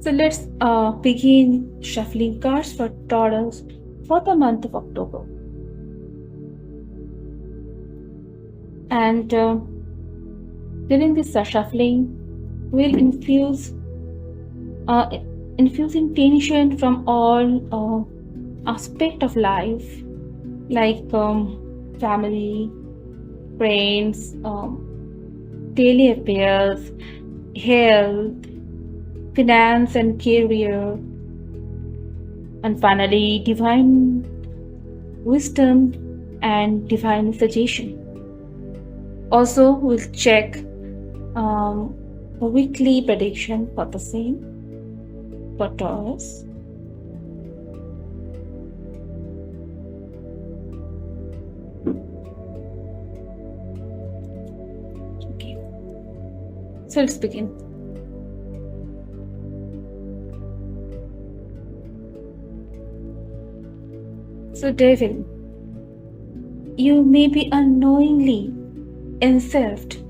So let's begin shuffling cards for Taurus for the month of October. And during this shuffling, we'll infusing tension from all aspect of life, like family, friends, daily affairs, health, finance and career, and finally divine wisdom and divine suggestion. Also, we'll check a weekly prediction for the same for Taurus. Okay, so let's begin. So, Devil, you may be unknowingly enslaved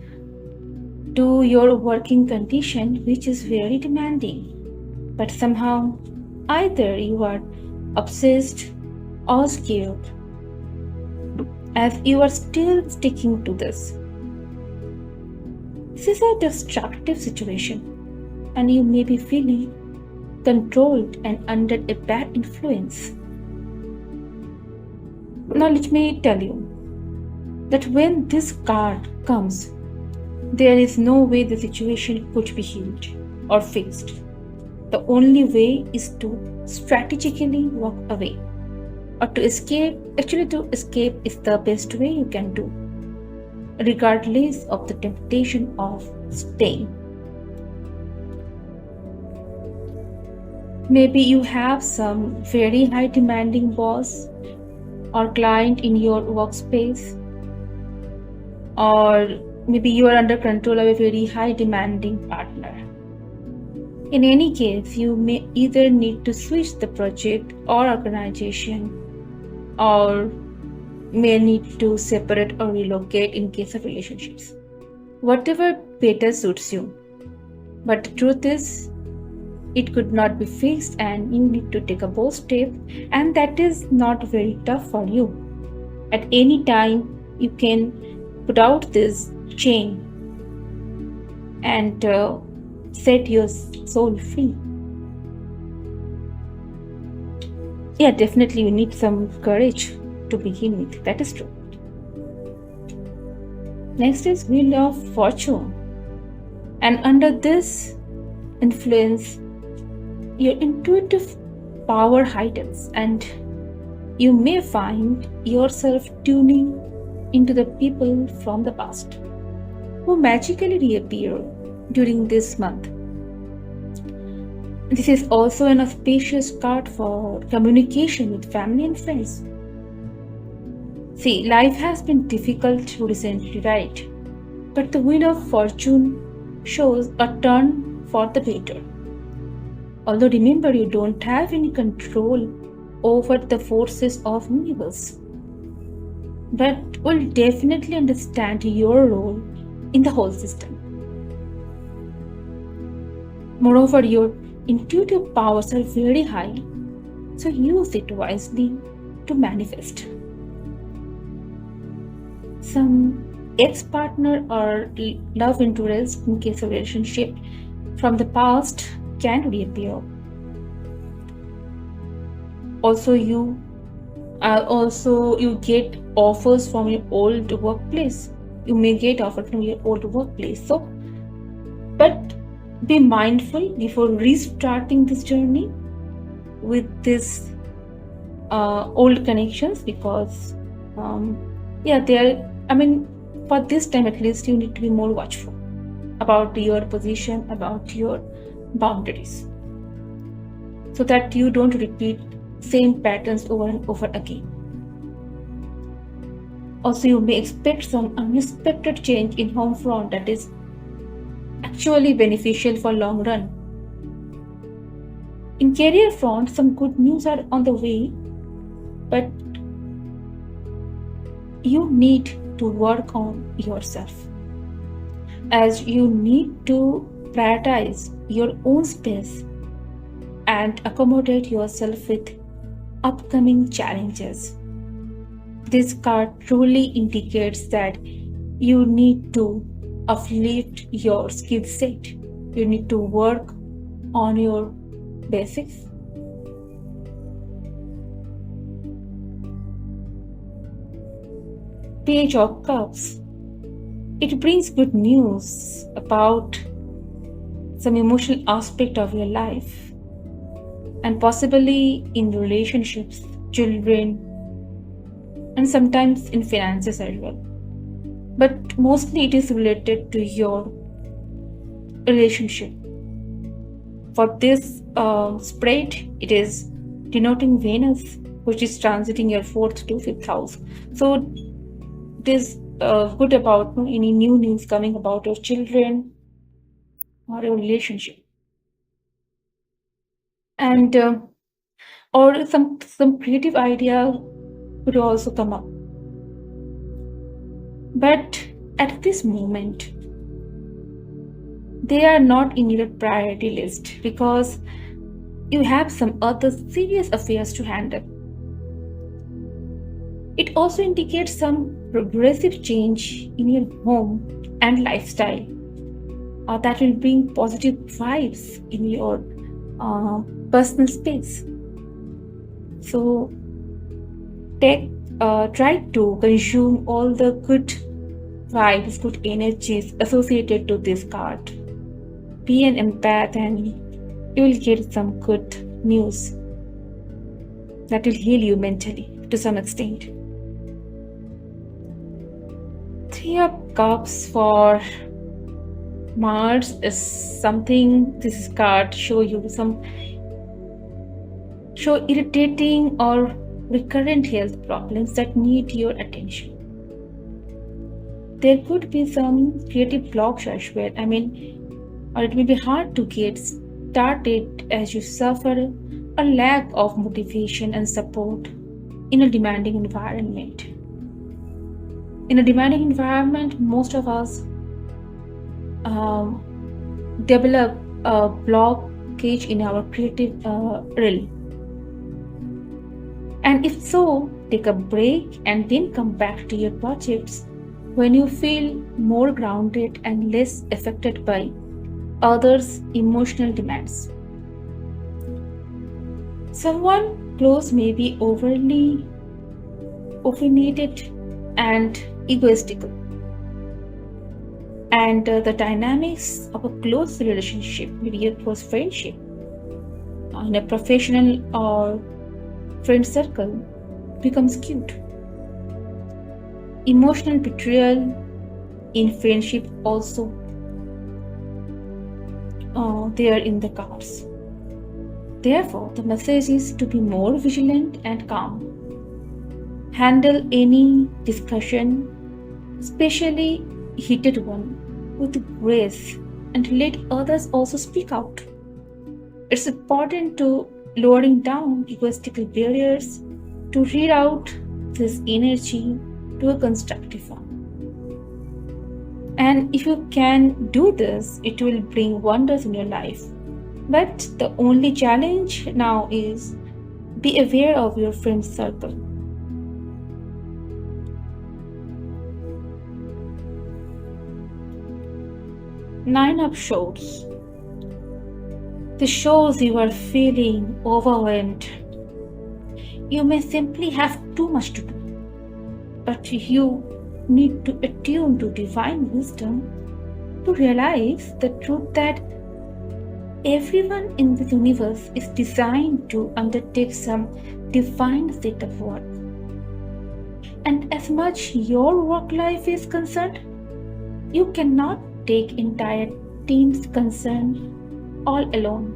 to your working condition, which is very demanding. But somehow, either you are obsessed or scared, as you are still sticking to this. This is a destructive situation, and you may be feeling controlled and under a bad influence. Now, let me tell you that when this card comes, there is no way the situation could be healed or fixed. The only way is to strategically walk away or to escape. Actually, to escape is the best way you can do, regardless of the temptation of staying. Maybe you have some very high demanding boss or client in your workspace, or maybe you are under control of a very high demanding partner. In any case, you may either need to switch the project or organization, or may need to separate or relocate in case of relationships. Whatever better suits you. But the truth is, it could not be fixed and you need to take a bold step, and that is not very tough for you. At any time, you can put out this chain and set your soul free. Yeah, definitely you need some courage to begin with. That is true. Next is Wheel of Fortune. And under this influence, your intuitive power heightens, and you may find yourself tuning into the people from the past who magically reappear during this month. This is also an auspicious card for communication with family and friends. See, life has been difficult recently, right? But the Wheel of Fortune shows a turn for the better. Although remember, you don't have any control over the forces of universe, but will definitely understand your role in the whole system. Moreover, your intuitive powers are very high, so use it wisely to manifest. Some ex-partner or love interest in case of relationship from the past can reappear. Also, you get offers from your old workplace. You may get offered from your old workplace. So, but be mindful before restarting this journey with these old connections, because for this time at least, you need to be more watchful about your position, about your boundaries, so that you don't repeat same patterns over and over again. Also, you may expect some unexpected change in home front that is actually beneficial for long run. In career front, some good news are on the way, but you need to work on yourself, as you need to prioritize your own space and accommodate yourself with upcoming challenges. This card truly indicates that you need to uplift your skill set. You need to work on your basics. Page of Cups. It brings good news about some emotional aspect of your life and possibly in relationships, children, and sometimes in finances as well. But mostly it is related to your relationship. For this spread, it is denoting Venus, which is transiting your 4th to 5th house. So it is good about any new news coming about your children or your relationship. And or some creative idea could also come up. But at this moment, they are not in your priority list because you have some other serious affairs to handle. It also indicates some progressive change in your home and lifestyle that will bring positive vibes in your personal space. So try to consume all the good vibes, good energies associated to this card. Be an empath and you will get some good news that will heal you mentally to some extent. 3 of Cups for Mars is something, this card show irritating or recurrent health problems that need your attention. There could be some creative blocks as well. Or it will be hard to get started as you suffer a lack of motivation and support in a demanding environment. In a demanding environment, most of us develop a blockage in our creative realm. And if so, take a break and then come back to your projects when you feel more grounded and less affected by others' emotional demands. Someone close may be overly opinionated and egoistical. And the dynamics of a close relationship, maybe a close friendship, in a professional or friend circle, becomes skewed. Emotional betrayal in friendship also there in the cards. Therefore, the message is to be more vigilant and calm. Handle any discussion, especially heated one, with grace and let others also speak out. It's important to lowering down egoistical barriers to reroute this energy to a constructive form. And if you can do this, it will bring wonders in your life. But the only challenge now is be aware of your friend circle. Nine of Swords. This shows you are feeling overwhelmed. You may simply have too much to do, but you need to attune to divine wisdom to realize the truth that everyone in the universe is designed to undertake some divine set of work. And as much your work life is concerned, you cannot take entire team's concern all alone.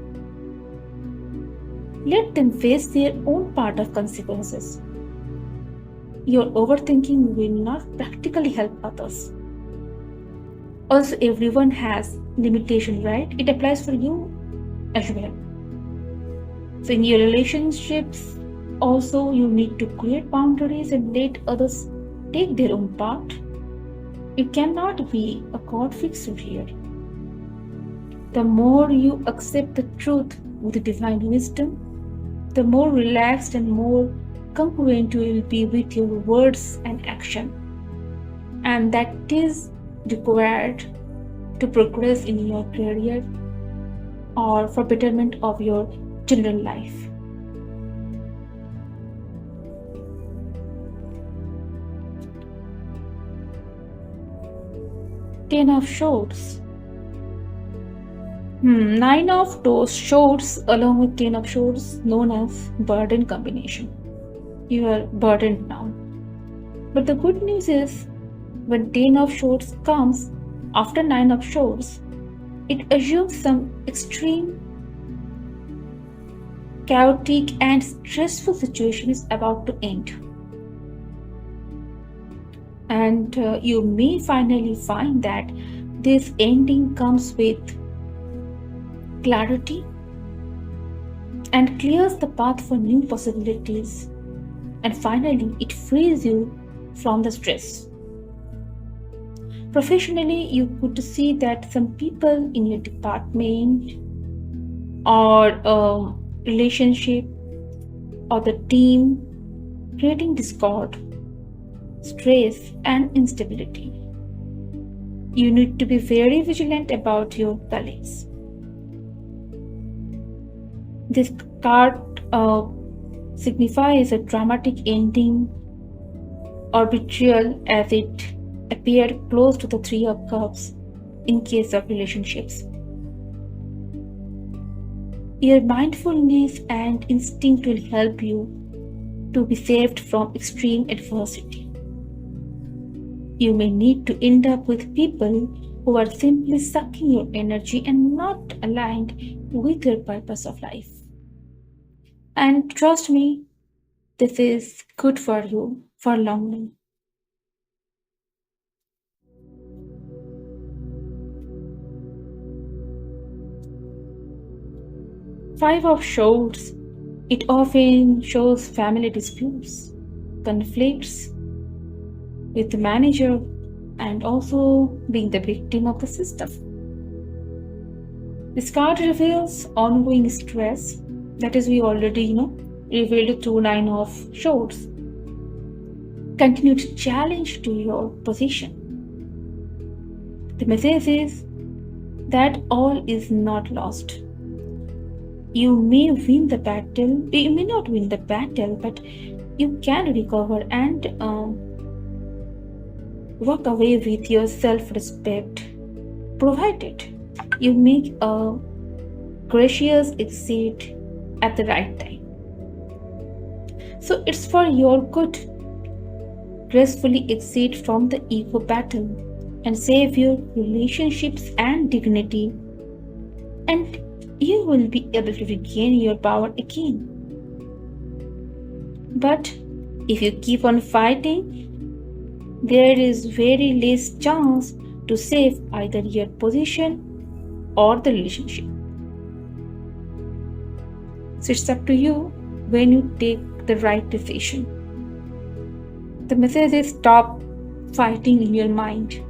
Let them face their own part of consequences. Your overthinking will not practically help others. Also, everyone has limitation, right? It applies for you as well. So in your relationships, also you need to create boundaries and let others take their own part. You cannot be a God fixer here. The more you accept the truth with divine wisdom, the more relaxed and more congruent you will be with your words and action. And that is required to progress in your career or for betterment of your general life. Ten of Swords. Nine of those swords along with Ten of Swords, known as burden combination. You are burdened now. But the good news is, when Ten of Swords comes after Nine of Swords, it assumes some extreme, chaotic and stressful situation is about to end. And you may finally find that this ending comes with clarity and clears the path for new possibilities. And finally, it frees you from the stress. Professionally, you could see that some people in your department or a relationship or the team creating discord, stress and instability. You need to be very vigilant about your colleagues. This card signifies a dramatic ending or betrayal, as it appeared close to the Three of Cups in case of relationships. Your mindfulness and instinct will help you to be saved from extreme adversity. You may need to end up with people who are simply sucking your energy and not aligned with your purpose of life. And trust me, this is good for you for long run. Five of Swords. It often shows family disputes, conflicts with the manager, and also being the victim of the system. This card reveals ongoing stress. That is, we already revealed through Nine of Swords. Continued challenge to your position. The message is that all is not lost. You may win the battle, you may not win the battle, but you can recover and walk away with your self-respect, provided you make a gracious exit at the right time. So it's for your good. Gracefully exit from the ego battle and save your relationships and dignity, and you will be able to regain your power again. But if you keep on fighting, there is very less chance to save either your position or the relationship. So it's up to you when you take the right decision. The message is stop fighting in your mind.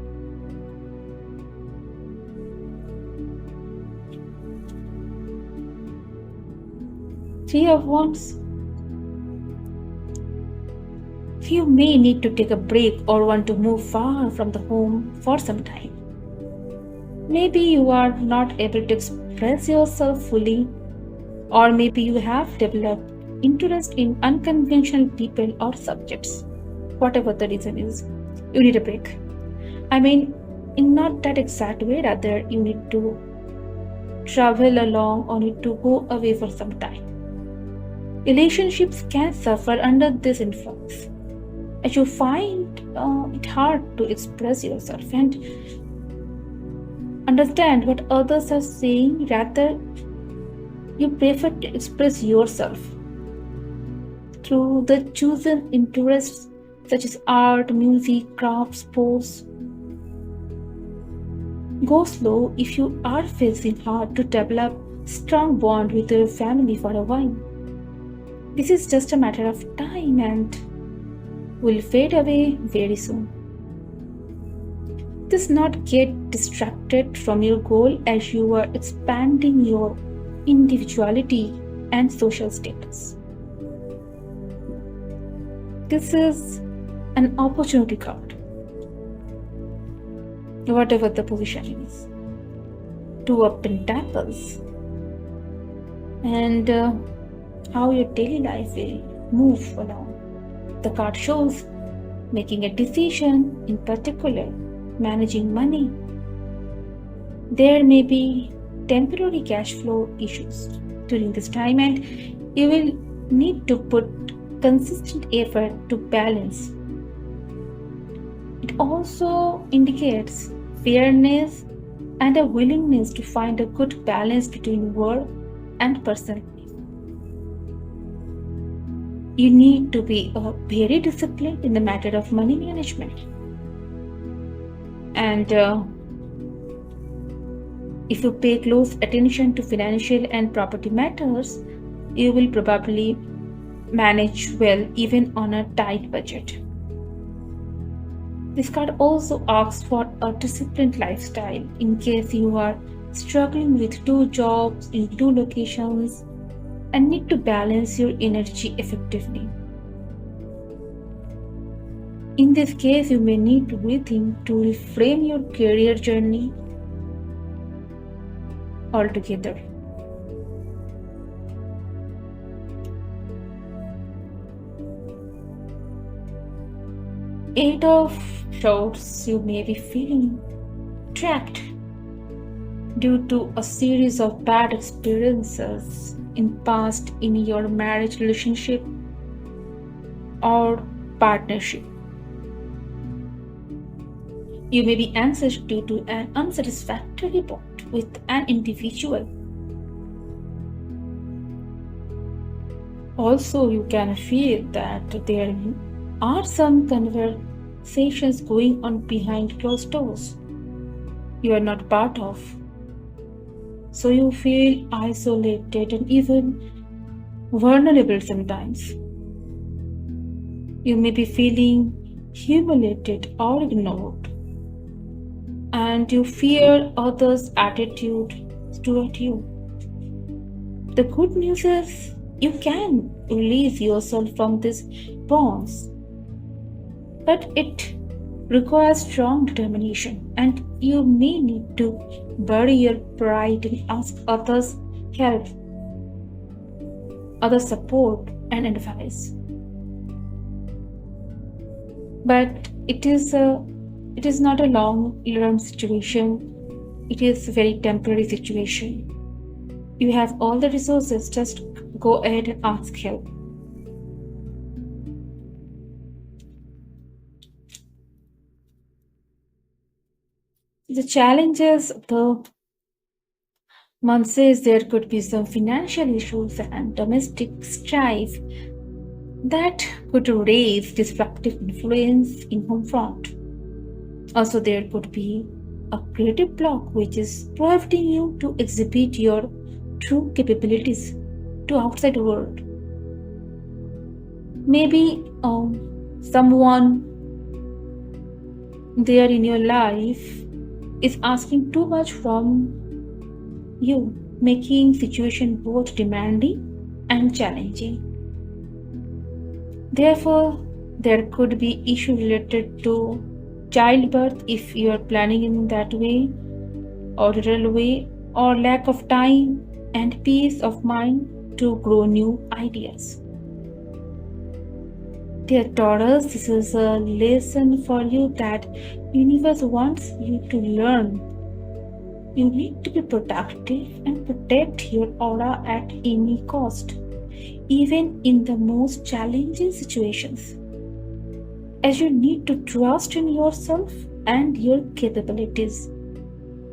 Three of Wands. You may need to take a break or want to move far from the home for some time. Maybe you are not able to express yourself fully, or maybe you have developed interest in unconventional people or subjects. Whatever the reason is, you need a break. I mean, in not that exact way, rather you need to travel along or need to go away for some time. Relationships can suffer under this influence, as you find it hard to express yourself and understand what others are saying. Rather, you prefer to express yourself through the chosen interests such as art, music, crafts, sports. Go slow if you are facing hard to develop strong bond with your family for a while. This is just a matter of time and will fade away very soon. Does not get distracted from your goal as you are expanding your individuality, and social status. This is an opportunity card, whatever the position is. Two of Pentacles, and how your daily life will move along. The card shows making a decision, in particular, managing money. There may be temporary cash flow issues during this time, and you will need to put consistent effort to balance. It also indicates fairness and a willingness to find a good balance between work and personal life. You need to be very disciplined in the matter of money management. And if you pay close attention to financial and property matters, you will probably manage well even on a tight budget. This card also asks for a disciplined lifestyle in case you are struggling with 2 jobs in 2 locations and need to balance your energy effectively. In this case, you may need to rethink to reframe your career journey altogether. Eight of Swords, you may be feeling trapped due to a series of bad experiences in past in your marriage relationship or partnership. You may be anxious due to an unsatisfactory bond with an individual. Also, you can feel that there are some conversations going on behind closed doors you are not part of. So you feel isolated and even vulnerable sometimes. You may be feeling humiliated or ignored, and you fear others' attitude toward you. The good news is you can release yourself from these bonds, but it requires strong determination, and you may need to bury your pride and ask others' help, other support and advice. But it is not a long-term situation. It is a very temporary situation. You have all the resources. Just go ahead and ask help. The challenges of the month says there could be some financial issues and domestic strife that could raise disruptive influence in home front. Also, there could be a creative block which is prohibiting you to exhibit your true capabilities to outside world. Maybe someone there in your life is asking too much from you, making situation both demanding and challenging. Therefore, there could be issue related to childbirth if you are planning in that way, or rural way, or lack of time and peace of mind to grow new ideas. Dear Taurus, this is a lesson for you that universe wants you to learn. You need to be productive and protect your aura at any cost, even in the most challenging situations, as you need to trust in yourself and your capabilities,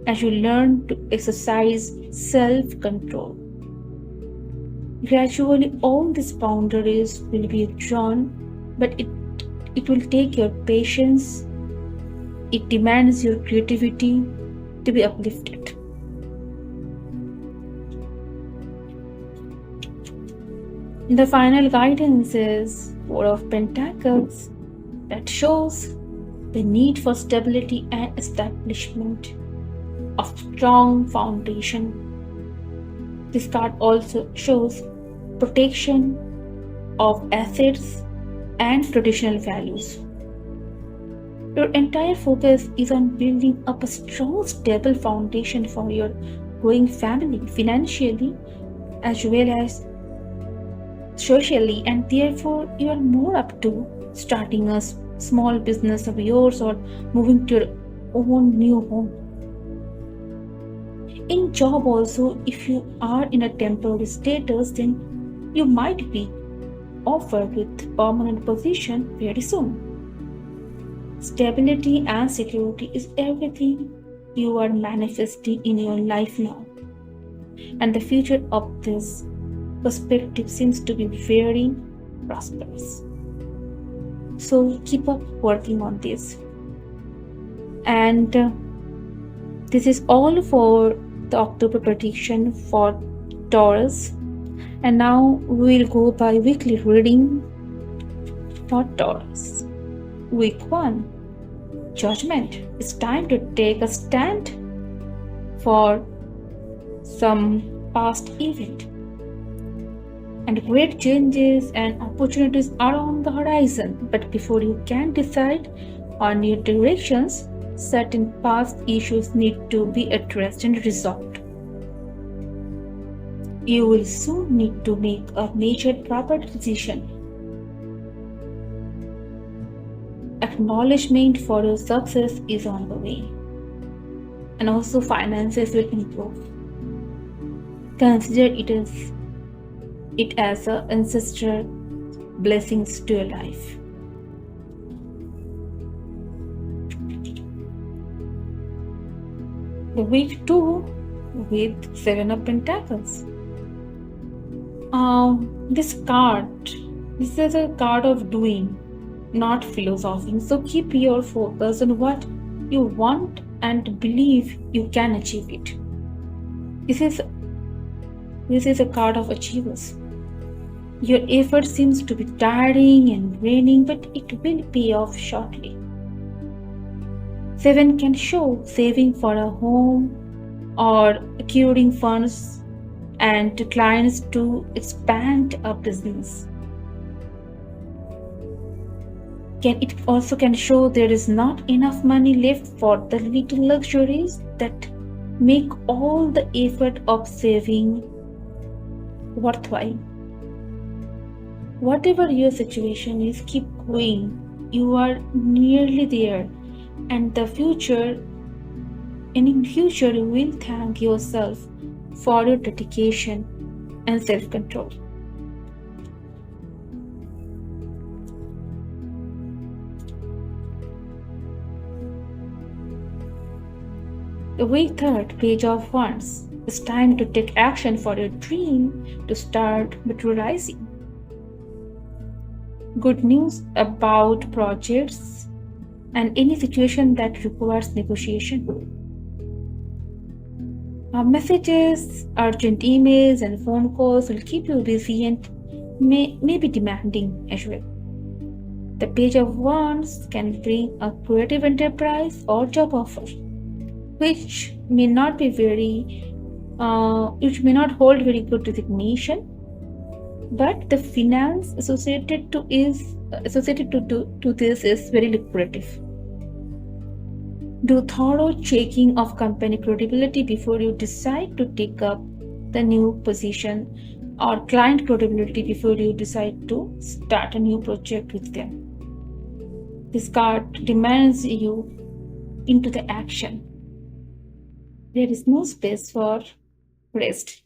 as you learn to exercise self-control. Gradually, all these boundaries will be drawn, but it will take your patience. It demands your creativity to be uplifted. The final guidance is Four of Pentacles, that shows the need for stability and establishment of strong foundation. This card also shows protection of assets and traditional values. Your entire focus is on building up a strong, stable foundation for your growing family, financially as well as socially, and therefore you are more up to starting a small business of yours or moving to your own new home. In job also, if you are in a temporary status, then you might be offered with permanent position very soon. Stability and security is everything you are manifesting in your life now, and the future of this perspective seems to be very prosperous. So keep up working on this. And this is all for the October prediction for Taurus. And now we will go by weekly reading for Taurus. Week 1, Judgment. It's time to take a stand for some past event. And great changes and opportunities are on the horizon. But before you can decide on new directions, certain past issues need to be addressed and resolved. You will soon need to make a major proper decision. Acknowledgement for your success is on the way. And also finances will improve. Consider it as an ancestral blessings to your life. The week 2 with 7 of Pentacles. This is a card of doing, not philosophing. So keep your focus on what you want and believe you can achieve it. This is a card of achievers. Your effort seems to be tiring and draining, but it will pay off shortly. 7 can show saving for a home or accruing funds and to clients to expand a business. It also can show there is not enough money left for the little luxuries that make all the effort of saving worthwhile. Whatever your situation is, keep going. You are nearly there, and in future you will thank yourself for your dedication and self-control. The week 3, Page of Wands. It's time to take action for your dream to start materializing. Good news about projects and any situation that requires negotiation. Messages, urgent emails, and phone calls will keep you busy and may be demanding as well. The Page of Wands can bring a creative enterprise or job offer, which may not hold very good resignation, but the finance associated to this is very lucrative. Do thorough checking of company credibility before you decide to take up the new position, or client credibility before you decide to start a new project with them. This card demands you into the action. There is no space for rest.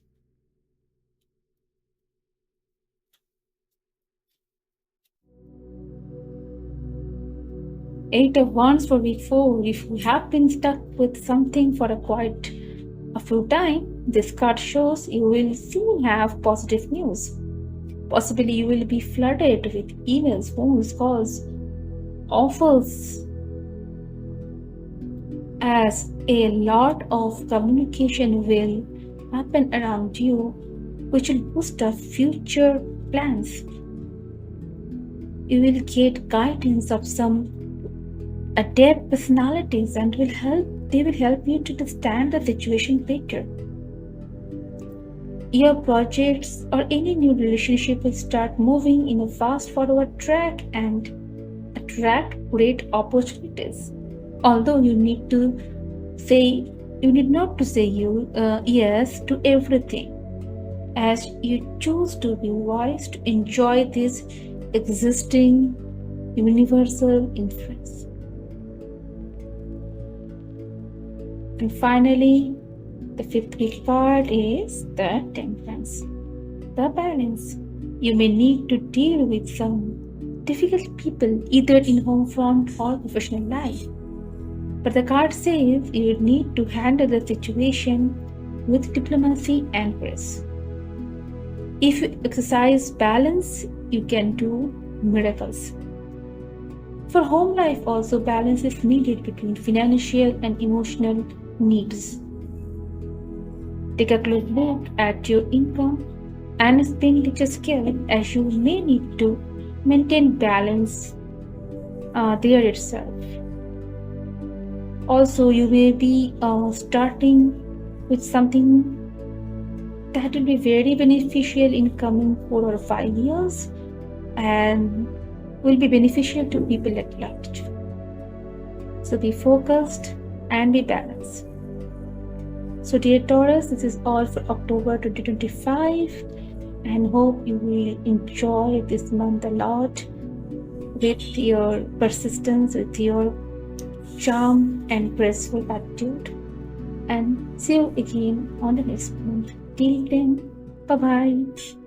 Eight of Wands for week 4. If you have been stuck with something for quite a few time, this card shows you will soon have positive news. Possibly you will be flooded with emails, phone calls, offers, as a lot of communication will happen around you, which will boost up future plans. You will get guidance of some adept personalities and they will help you to understand the situation better. your projects or any new relationship will start moving in a fast forward track and attract great opportunities. Although you need not to say yes to everything, as you choose to be wise to enjoy this existing universal influence. And finally, the fifth big part is the temperance, the balance. You may need to deal with some difficult people either in home front or professional life. But the card says you need to handle the situation with diplomacy and grace. If you exercise balance, you can do miracles. For home life also, balance is needed between financial and emotional needs. Take a close look at your income and expenditure scale, as you may need to maintain balance there itself. Also, you may be starting with something that will be very beneficial in coming 4 or 5 years and will be beneficial to people at large. So be focused and be balanced. So dear Taurus, this is all for October 2025, and hope you will enjoy this month a lot with your persistence, with your charm and graceful attitude. And see you again on the next month. Till then, bye-bye.